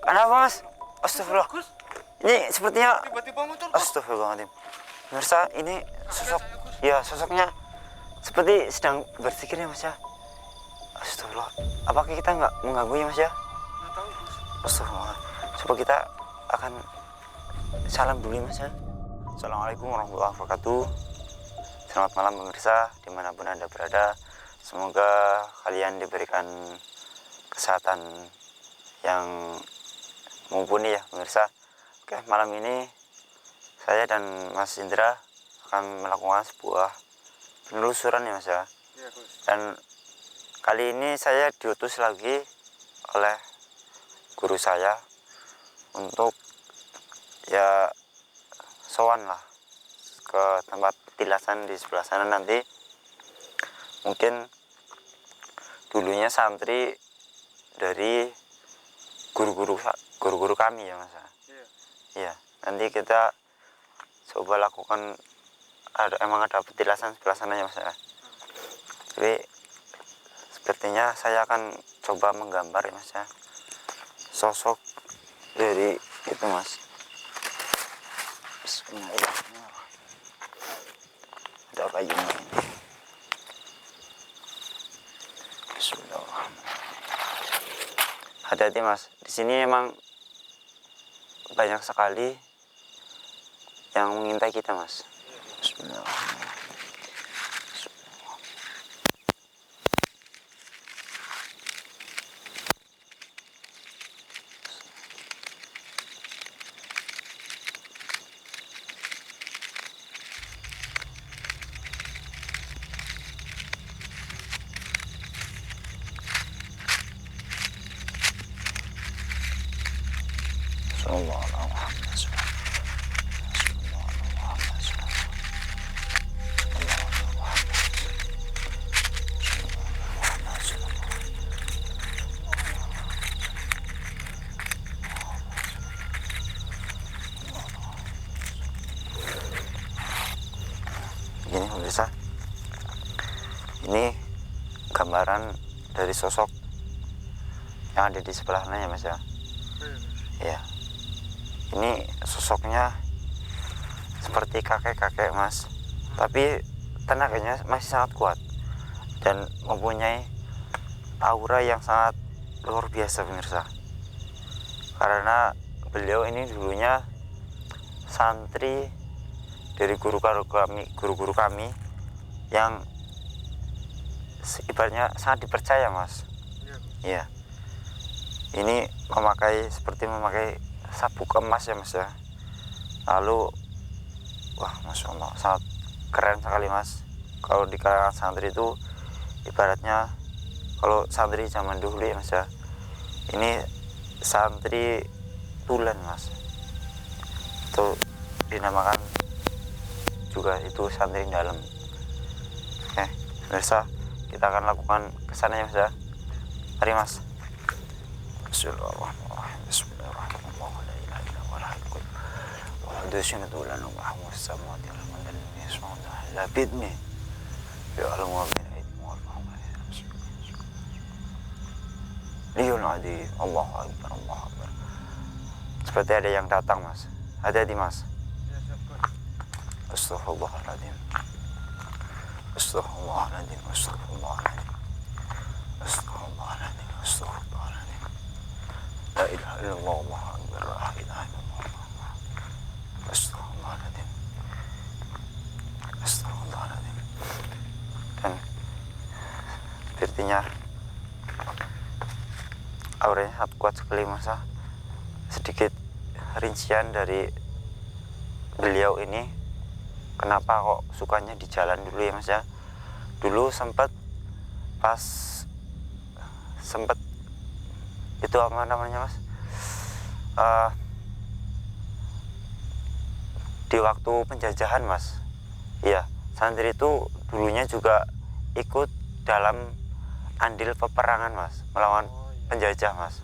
Kenapa mas? Astagfirullah. Gus, Ini sepertinya tiba-tiba muncul Gus. astagfirullahaladzim. Pemirsa, ini sosok, saya, Gus. ya sosoknya seperti sedang berzikir ya mas ya. Astagfirullah. Apakah kita nggak mengganggu ya mas ya? Nggak tahu Gus. Astagfirullah. Coba kita akan salam dulu ya mas ya. Assalamualaikum warahmatullahi wabarakatuh. Selamat malam pemirsa, dimanapun anda berada. Semoga kalian diberikan kesehatan yang mumpuni ya pemirsa. Oke, malam ini saya dan Mas Indra akan melakukan sebuah penelusuran ya mas ya. Iya Gus. Dan kali ini saya diutus lagi oleh guru saya untuk ya sowan lah ke tempat petilasan di sebelah sana. Nanti mungkin dulunya santri dari guru-guru kami ya mas. Iya. Iya, nanti kita coba lakukan, emang ada petilasan sebelah sana ya mas ya. Tapi sepertinya saya akan coba menggambar ya mas ya, sosok dari itu mas. Bismillahirrahmanirrahim. Ada kayunya ini. Bismillahirrahmanirrahim. Hati-hati mas, di sini emang banyak sekali yang mengintai kita mas. Bismillahirrahmanirrahim. Begini pemirsa, ini gambaran dari sosok yang ada di sebelah sana ya mas ya. Ya, ini sosoknya seperti kakek-kakek mas, tapi tenaganya masih sangat kuat dan mempunyai aura yang sangat luar biasa pemirsa. Karena beliau ini dulunya santri dari guru-guru kami yang ibaratnya sangat dipercaya mas. Iya. Ini seperti memakai sabuk emas ya mas ya. Lalu wah masya Allah, sangat keren sekali mas. Kalau di kalangan santri itu ibaratnya, kalau santri zaman dulu ya mas ya, ini santri tulen mas, itu dinamakan juga itu santri dalam. Oke pemirsa, kita akan lakukan kesana ya mas ya. Mari mas. Bismillahirrahmanirrahim. Allahu Akbar, Allahu Akbar. Seperti ada yang datang mas. Hati-hati mas. Iya siap Gus. Astaghfirullahaladzim. Astaghfirullahaladzim. Astaghfirullahaladzim. Astaghfirullahaladzim. Astaghfirullahaladzim. La ilaha illallah, Allahu Akbar. La ilaha illallah. Astaghfirullahaladzim. Astaghfirullahaladzim. Dan sepertinya auranya sangat kuat sekali masa. Sedikit rincian dari beliau ini, kenapa kok sukanya di jalan dulu ya mas ya. Dulu sempat itu apa namanya mas, di waktu penjajahan mas. Iya, santri itu dulunya juga ikut dalam andil peperangan mas, melawan penjajah mas.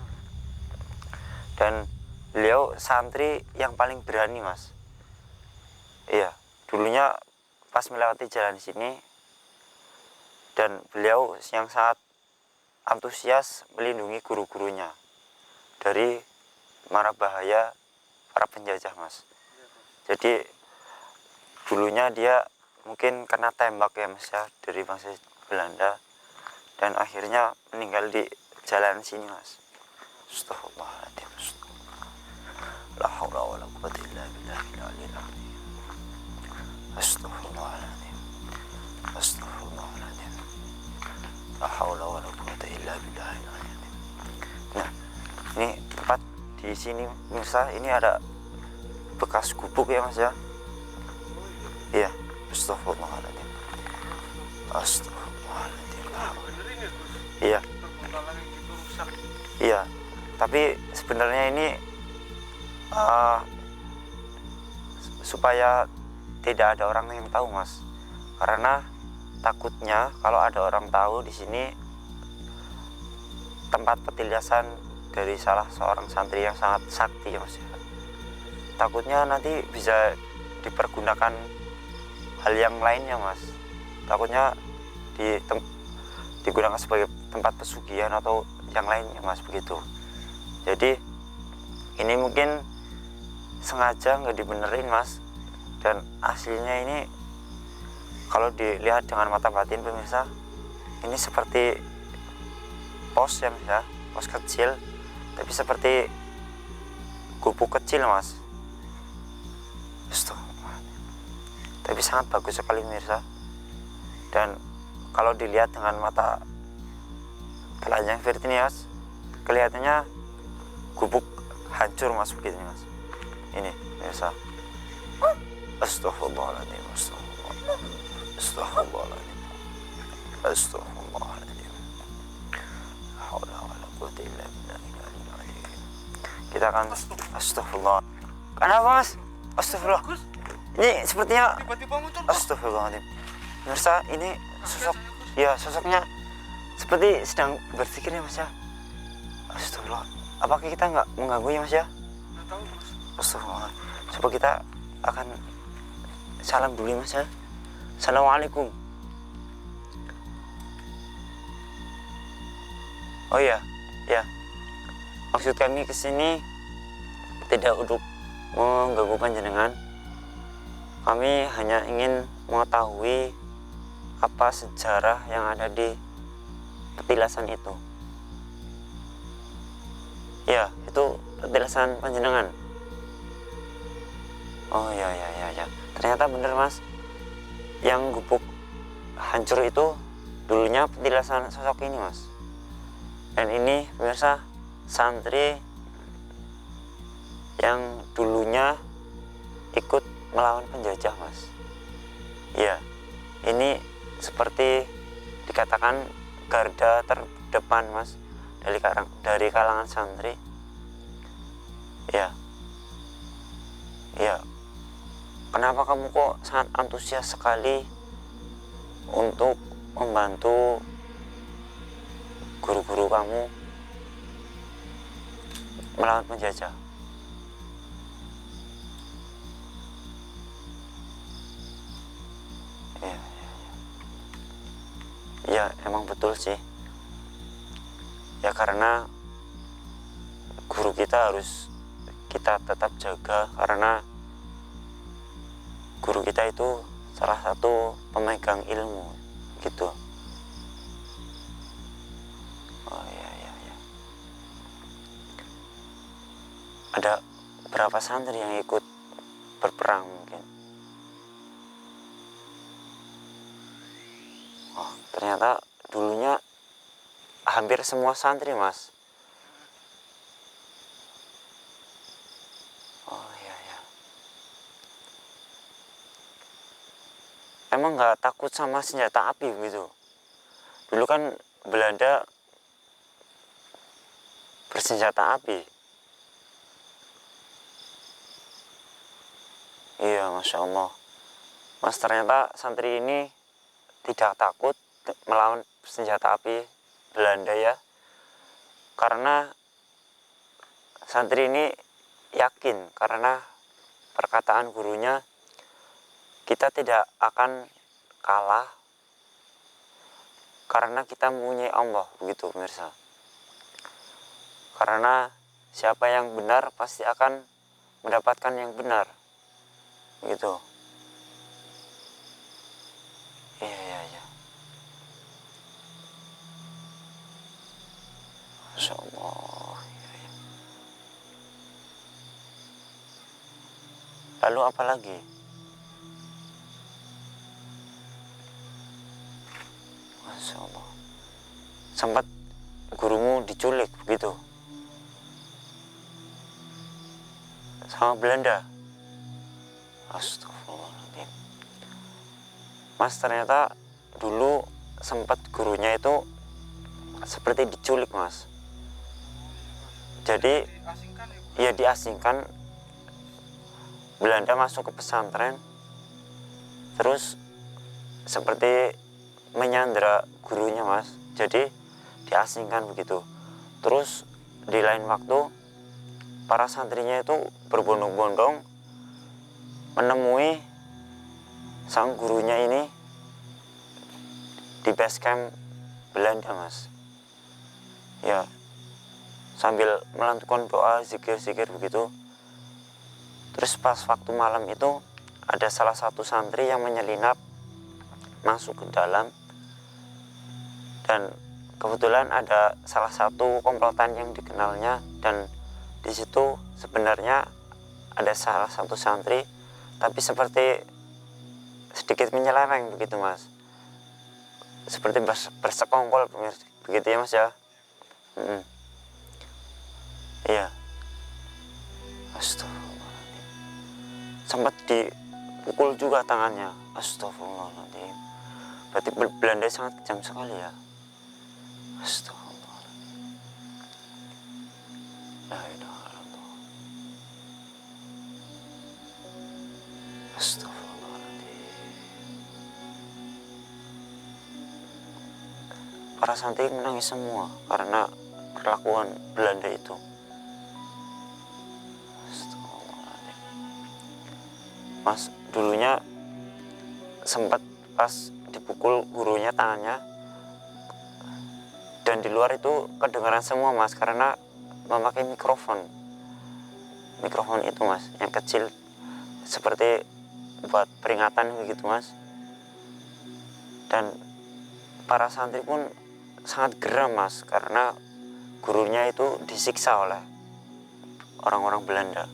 Dan beliau santri yang paling berani mas. Iya, dulunya pas melewati jalan sini, dan beliau yang sangat antusias melindungi guru-gurunya dari mara bahaya para penjajah, Mas. Jadi dulunya dia mungkin kena tembak ya, Mas ya, dari bangsa Belanda, dan akhirnya meninggal di jalan sini, Mas. Astagfirullahaladzim. La haula wala quwwata illa billahil aliyil azim. Astagfirullahaladzim. Astagfirullahaladzim. La haula wala quwwata illa billahil aliyil azim. Nah, ini tempat di sini, Mirsa, ini ada bekas gubuk ya, Mas ya. Iya. Astagfirullahaladzim. Astagfirullahaladzim. Benerin ya, Gus? Iya. Terbengkalai gitu rusak. Iya, tapi sebenarnya ini uh, supaya tidak ada orang yang tahu, Mas. Karena takutnya kalau ada orang tahu di sini tempat petilasan dari salah seorang santri yang sangat sakti, ya, Mas. Takutnya nanti bisa dipergunakan hal yang lainnya, Mas. Takutnya digunakan sebagai tempat pesugihan atau yang lainnya, Mas, begitu. Jadi ini mungkin sengaja nggak dibenerin, Mas, dan aslinya ini kalau dilihat dengan mata batin, pemirsa, ini seperti pos ya, Mas ya, pos kecil, tapi seperti gubuk kecil, Mas. Tapi sangat bagus sekali, pemirsa, dan kalau dilihat dengan mata telanjang seperti ini, Mas, kelihatannya gubuk hancur, Mas, begitu, Mas. Ini pemirsa. Astagfirullahaladzim. Astagfirullahaladzim. Astagfirullahaladzim. Haula wala quwwata illa billah. Kita akan astagfirullah. Kenapa, Mas? Astagfirullah. Gus, Ini sepertinya tiba-tiba muncul, Gus. astagfirullahaladzim. Pemirsa, ini sosok, ya, sosoknya seperti sedang berzikir ya, Mas ya. Astagfirullah. Apakah kita nggak mengganggu ya, Mas ya? Nggak tahu, Gus. Astagfirullah. Coba kita akan salam dulu, Mas ya. Assalamualaikum. Oh iya, ya. Maksud kami ke sini tidak untuk mengganggu panjenengan. Kami hanya ingin mengetahui apa sejarah yang ada di petilasan itu. Ya, itu petilasan panjenengan. Oh ya. Ternyata bener, Mas. Yang gubuk hancur itu dulunya petilasan sosok ini, Mas. Dan ini pemirsa, santri yang dulunya ikut melawan penjajah, Mas. Ya, ini seperti dikatakan garda terdepan, Mas, dari kalangan santri. Ya. Kenapa kamu kok sangat antusias sekali untuk membantu guru-guru kamu melawan penjajah? Ya, emang betul sih. Ya, karena guru kita harus kita tetap jaga, karena guru kita itu salah satu pemegang ilmu, gitu. Oh iya. Ada berapa santri yang ikut berperang mungkin? Oh, ternyata dulunya hampir semua santri, Mas. Oh iya. Emang nggak takut sama senjata api gitu? Dulu kan Belanda bersenjata api. Iya, Masya Allah. Mas, ternyata santri ini tidak takut melawan senjata api Belanda ya. Karena santri ini yakin, karena perkataan gurunya, kita tidak akan kalah karena kita mempunyai Allah, begitu pemirsa. Karena siapa yang benar pasti akan mendapatkan yang benar, gitu. Iya. Masya Allah. Iya. Lalu apa lagi? Masya Allah. Sempat gurumu diculik begitu sama Belanda. Astagfirullahaladzim. Mas, ternyata dulu sempat gurunya itu seperti diculik, Mas. Jadi Diasingkan ya, Gus? ya diasingkan, Belanda masuk ke pesantren, terus seperti menyandera gurunya, Mas. Jadi diasingkan begitu. Terus di lain waktu para santrinya itu berbondong-bondong menemui sang gurunya ini di base camp Belanda, Mas. Ya, sambil melantunkan doa, zikir-zikir begitu. Terus pas waktu malam itu ada salah satu santri yang menyelinap masuk ke dalam, dan kebetulan ada salah satu komplotan yang dikenalnya, dan di situ sebenarnya ada salah satu santri tapi seperti sedikit menyeleweng begitu, Mas. Seperti bersekongkol begitu ya, Mas ya. Iya. Astagfirullahaladzim. Sempat dipukul juga tangannya. Astagfirullahaladzim. Berarti Belanda sangat kejam sekali ya. Astagfirullahaladzim. La ilaha illallah. Astagfirullahaladzim. Para santri menangis semua karena perlakuan Belanda itu. Astagfirullahaladzim. Mas, dulunya sempat pas dipukul gurunya tangannya, dan di luar itu kedengaran semua, Mas, karena memakai mikrofon itu, Mas, yang kecil seperti buat peringatan begitu, Mas. Dan para santri pun sangat geram, Mas, karena gurunya itu disiksa oleh orang-orang Belanda.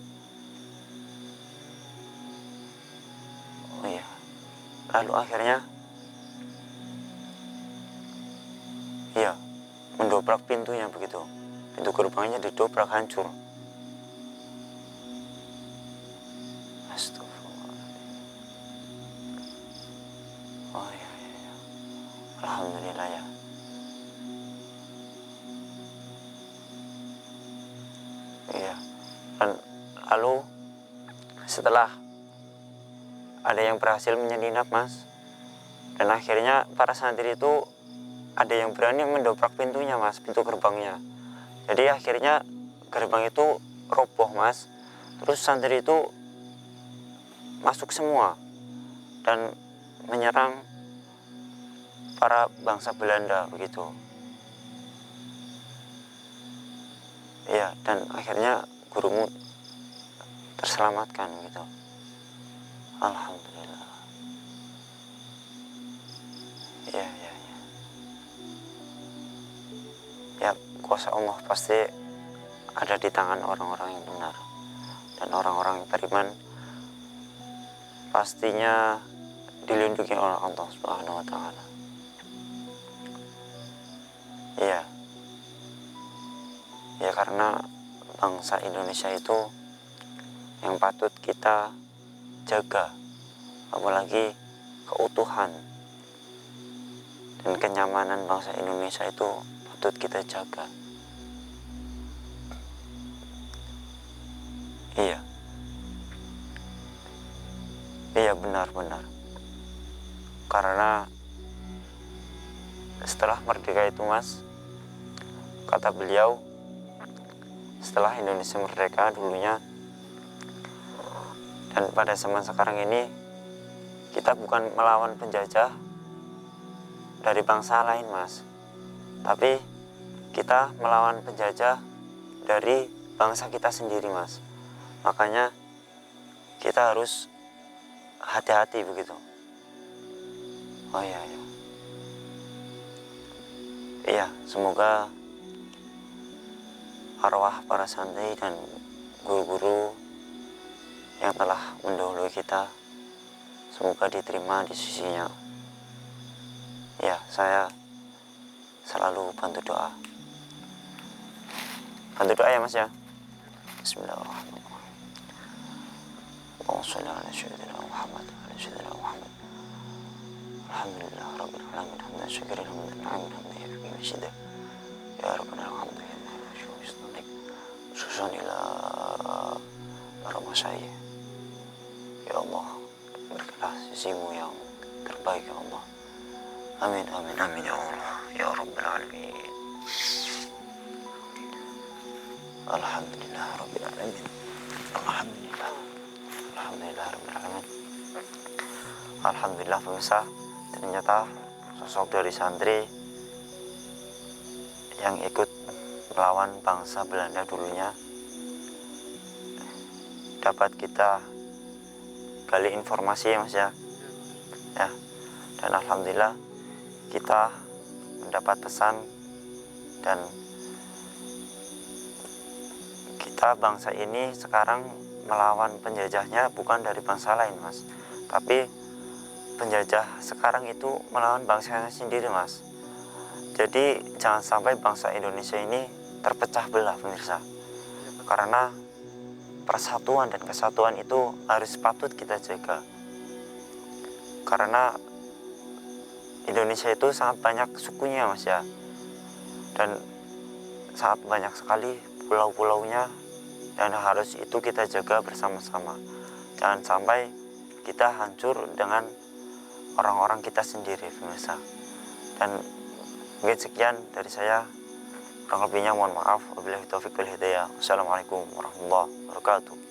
Oh iya. Lalu akhirnya iya, mendobrak pintunya begitu. Pintu gerbangnya didobrak hancur. Astagfirullahaladzim. Oh iya. Alhamdulillah ya. Iya. Dan lalu setelah ada yang berhasil menyelinap, Mas, dan akhirnya para santri itu ada yang berani mendobrak pintunya, Mas, pintu gerbangnya. Jadi akhirnya gerbang itu roboh, Mas. Terus santri itu masuk semua dan menyerang para bangsa Belanda begitu. Iya, dan akhirnya gurumu terselamatkan gitu. Alhamdulillah. Iya. Ya, kuasa Allah pasti ada di tangan orang-orang yang benar, dan orang-orang yang beriman pastinya dilindungi oleh Allah Subhanahu wa Ta'ala. Iya. Ya, karena bangsa Indonesia itu yang patut kita jaga, apalagi keutuhan dan kenyamanan bangsa Indonesia itu patut kita jaga. Iya, benar. Karena setelah merdeka itu, Mas, kata beliau, setelah Indonesia merdeka dulunya dan pada zaman sekarang ini, kita bukan melawan penjajah dari bangsa lain, Mas, tapi kita melawan penjajah dari bangsa kita sendiri, Mas. Makanya kita harus hati-hati begitu. Oh iya, iya. Iya, semoga arwah para santri dan guru-guru yang telah mendahului kita semoga diterima di sisinya. Ya, saya selalu bantu doa. Bantu doa ya, Mas ya. Bismillahirrahmanirrahim. Allahumma shalli ala sayyidina Muhammad wa ala sayyidina Muhammad. Alhamdulillah rabbil alamin hamdan syakiran hamdan na'iman hamdan yafiqu masjidah. Ya rabbana alhamdu ya syukur susun ila ramasai. Ya Allah, berkah sisimu yang terbaik ya Allah. Amin amin amin ya Allah ya rabbal alamin. Alhamdulillah rabbil alamin. Alhamdulillah. Alhamdulillah rabbil alamin. Alhamdulillah pemirsa, ternyata sosok dari santri yang ikut melawan bangsa Belanda dulunya dapat kita gali informasi ya, Mas ya. Ya. Dan alhamdulillah kita mendapat pesan dan kita bangsa ini sekarang melawan penjajahnya bukan dari bangsa lain, Mas. Tapi penjajah sekarang itu melawan bangsanya sendiri, Mas. Jadi jangan sampai bangsa Indonesia ini terpecah belah, pemirsa. Karena persatuan dan kesatuan itu harus patut kita jaga. Karena Indonesia itu sangat banyak sukunya, Mas ya. Dan sangat banyak sekali pulau-pulaunya dan harus itu kita jaga bersama-sama. Jangan sampai kita hancur dengan orang-orang kita sendiri, pemirsa. Dan mungkin sekian dari saya. Kurang lebihnya mohon maaf. Wabillahi taufiq wal hidayah. Wassalamualaikum warahmatullahi wabarakatuh.